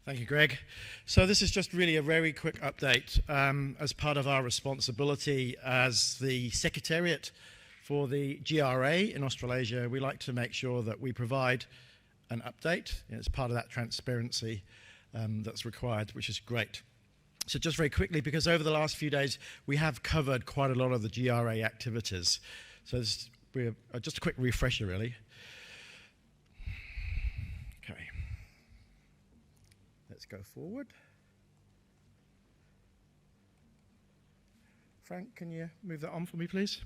Thank you, Greg. So this is just really a very quick update as part of our responsibility as the Secretariat for the GRA in Australasia. We like to make sure that we provide an update. It's part of that transparency that's required, which is great. So just very quickly, because over the last few days, we have covered quite a lot of the GRA activities. So we're just a quick refresher, really. Okay. Let's go forward. Frank, can you move that on for me, please?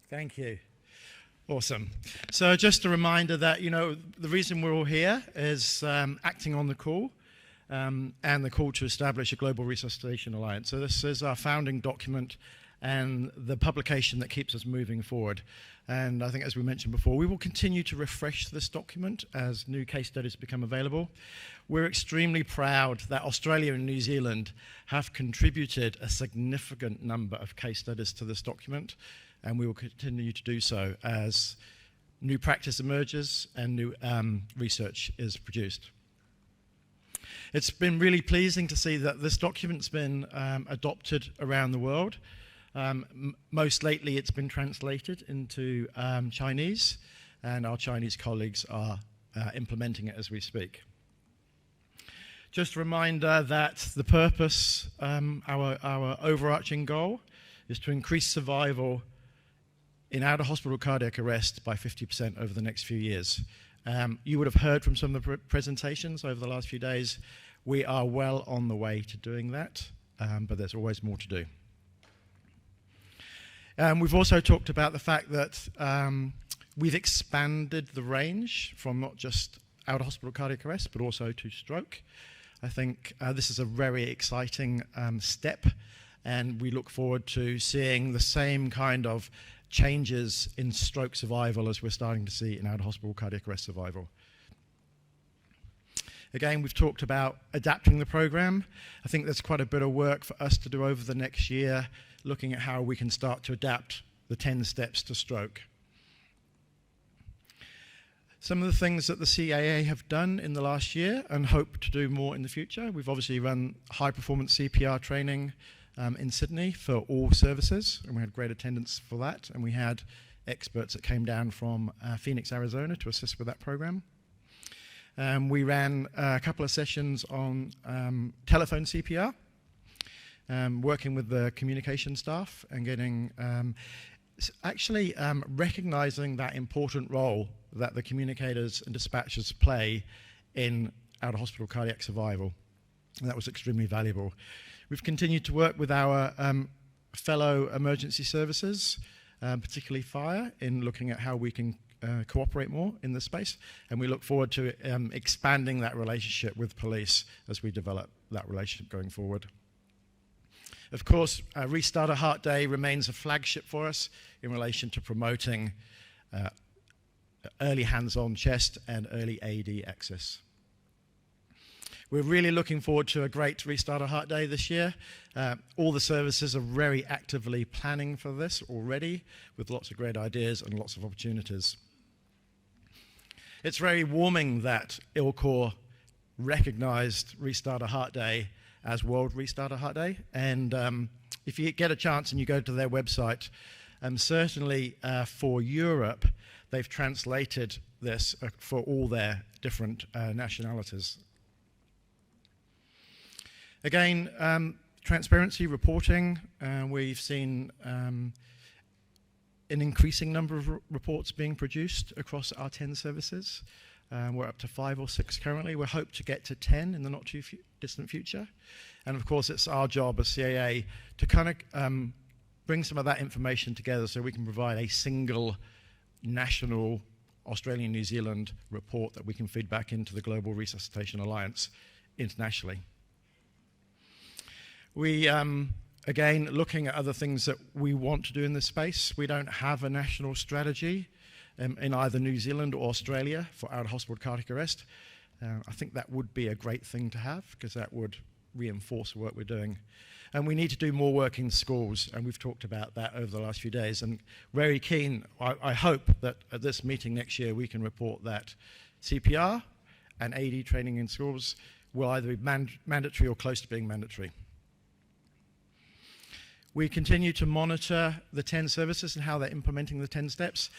Thank you. Awesome. So just a reminder that, the reason we're all here is acting on the call and the call to establish a Global Resuscitation Alliance. So this is our founding document and the publication that keeps us moving forward. And I think, as we mentioned before, we will continue to refresh this document as new case studies become available. We're extremely proud that Australia and New Zealand have contributed a significant number of case studies to this document, and we will continue to do so as new practice emerges and new research is produced. It's been really pleasing to see that this document's been adopted around the world. Most lately, it's been translated into Chinese, and our Chinese colleagues are implementing it as we speak. Just a reminder that the purpose, our overarching goal, is to increase survival in out-of-hospital cardiac arrest by 50% over the next few years. You would have heard from some of the presentations over the last few days. We are well on the way to doing that, but there's always more to do. We've also talked about the fact that we've expanded the range from not just out-of-hospital cardiac arrest, but also to stroke. I think this is a very exciting step, and we look forward to seeing the same kind of changes in stroke survival as we're starting to see in out-of-hospital cardiac arrest survival. Again, we've talked about adapting the program. I think there's quite a bit of work for us to do over the next year, looking at how we can start to adapt the 10 steps to stroke. Some of the things that the CAA have done in the last year and hope to do more in the future. We've obviously run high-performance CPR training in Sydney for all services, and we had great attendance for that, and we had experts that came down from Phoenix, Arizona to assist with that program. We ran a couple of sessions on telephone CPR, working with the communication staff and getting recognizing that important role that the communicators and dispatchers play in out-of-hospital cardiac survival. And that was extremely valuable. We've continued to work with our fellow emergency services, particularly fire, in looking at how we can cooperate more in this space, and we look forward to expanding that relationship with police as we develop that relationship going forward. Of course, Restart a Heart Day remains a flagship for us in relation to promoting early hands-on chest and early AED access. We're really looking forward to a great Restart a Heart Day this year. All the services are very actively planning for this already, with lots of great ideas and lots of opportunities. It's very warming that ILCOR recognized Restart a Heart Day as World Restart a Heart Day. And if you get a chance and you go to their website, certainly for Europe, they've translated this for all their different nationalities. Again, transparency reporting, we've seen an increasing number of reports being produced across our 10 services. We're up to 5 or 6 currently. We hope to get to 10 in the not too distant future. And of course, it's our job as CAA to kind of bring some of that information together so we can provide a single national Australia and New Zealand report that we can feed back into the Global Resuscitation Alliance internationally. We, again, looking at other things that we want to do in this space. We don't have a national strategy in either New Zealand or Australia for out-of-hospital cardiac arrest. I think that would be a great thing to have, because that would reinforce the work we're doing. And we need to do more work in schools, and we've talked about that over the last few days. And very keen, I hope that at this meeting next year we can report that CPR and AD training in schools will either be mandatory or close to being mandatory. We continue to monitor the 10 services and how they're implementing the 10 steps.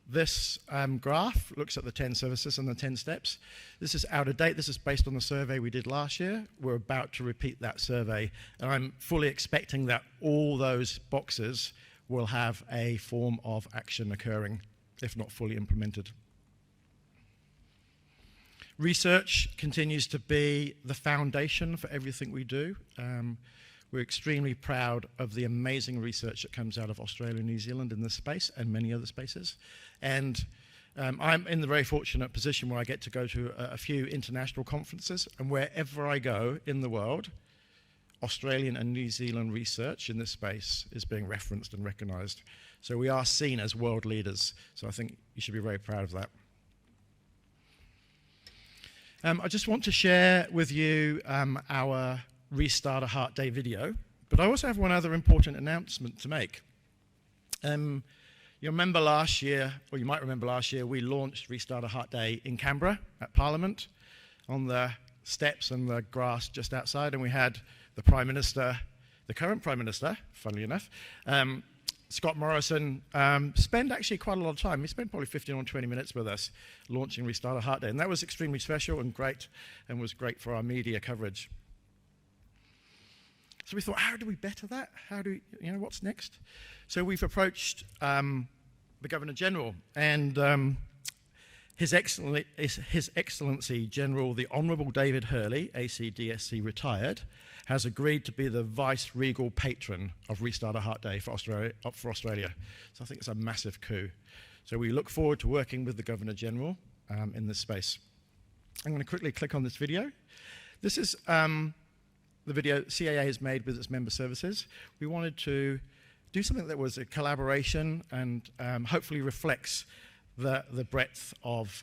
This graph looks at the 10 services and the 10 steps. This is out of date. This is based on the survey we did last year. We're about to repeat that survey, and I'm fully expecting that all those boxes will have a form of action occurring, if not fully implemented. Research continues to be the foundation for everything we do. We're extremely proud of the amazing research that comes out of Australia and New Zealand in this space and many other spaces. And I'm in the very fortunate position where I get to go to a few international conferences, and wherever I go in the world, Australian and New Zealand research in this space is being referenced and recognised. So we are seen as world leaders. So I think you should be very proud of that. I just want to share with you our Restart a Heart Day video, but I also have one other important announcement to make. You remember last year, or you might remember last year, we launched Restart a Heart Day in Canberra at Parliament on the steps and the grass just outside, and we had the Prime Minister, the current Prime Minister, funnily enough, Scott Morrison, spend actually quite a lot of time. He spent probably 15 or 20 minutes with us launching Restart a Heart Day, and that was extremely special and great, and was great for our media coverage. So we thought, how do we better that? How do we, what's next? So we've approached the Governor-General, and His Excellency General, the Honourable David Hurley, ACDSC retired, has agreed to be the vice-regal patron of Restart a Heart Day for Australia. So I think it's a massive coup. So we look forward to working with the Governor-General in this space. I'm going to quickly click on this video. This is the video CAA has made with its member services. We wanted to do something that was a collaboration and hopefully reflects the breadth of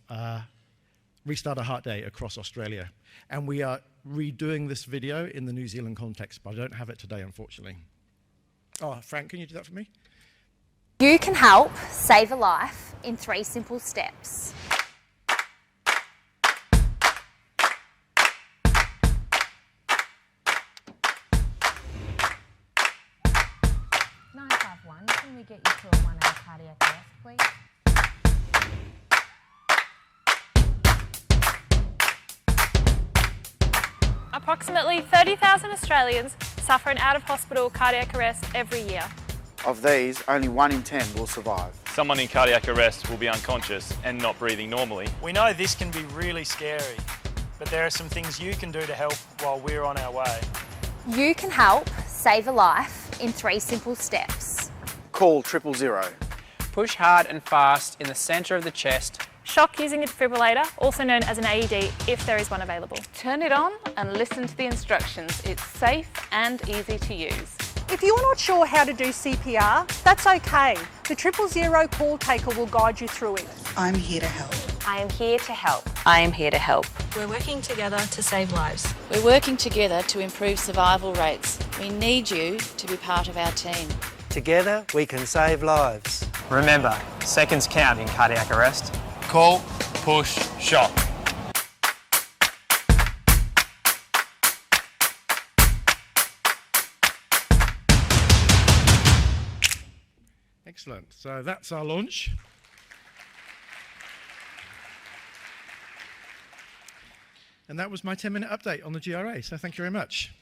Restart a Heart Day across Australia. And we are redoing this video in the New Zealand context, but I don't have it today, unfortunately. Oh, Frank, can you do that for me? You can help save a life in 3 simple steps. Can we get you to a 1-hour cardiac arrest, please? Approximately 30,000 Australians suffer an out-of-hospital cardiac arrest every year. Of these, only 1 in 10 will survive. Someone in cardiac arrest will be unconscious and not breathing normally. We know this can be really scary, but there are some things you can do to help while we're on our way. You can help save a life in 3 simple steps. Call 000. Push hard and fast in the centre of the chest. Shock using a defibrillator, also known as an AED, if there is one available. Turn it on and listen to the instructions. It's safe and easy to use. If you're not sure how to do CPR, that's okay. The 000 call taker will guide you through it. I'm here to help. I am here to help. I am here to help. We're working together to save lives. We're working together to improve survival rates. We need you to be part of our team. Together we can save lives. Remember, seconds count in cardiac arrest. Call, push, shock. Excellent. So that's our launch. And that was my 10-minute update on the GRA. So thank you very much.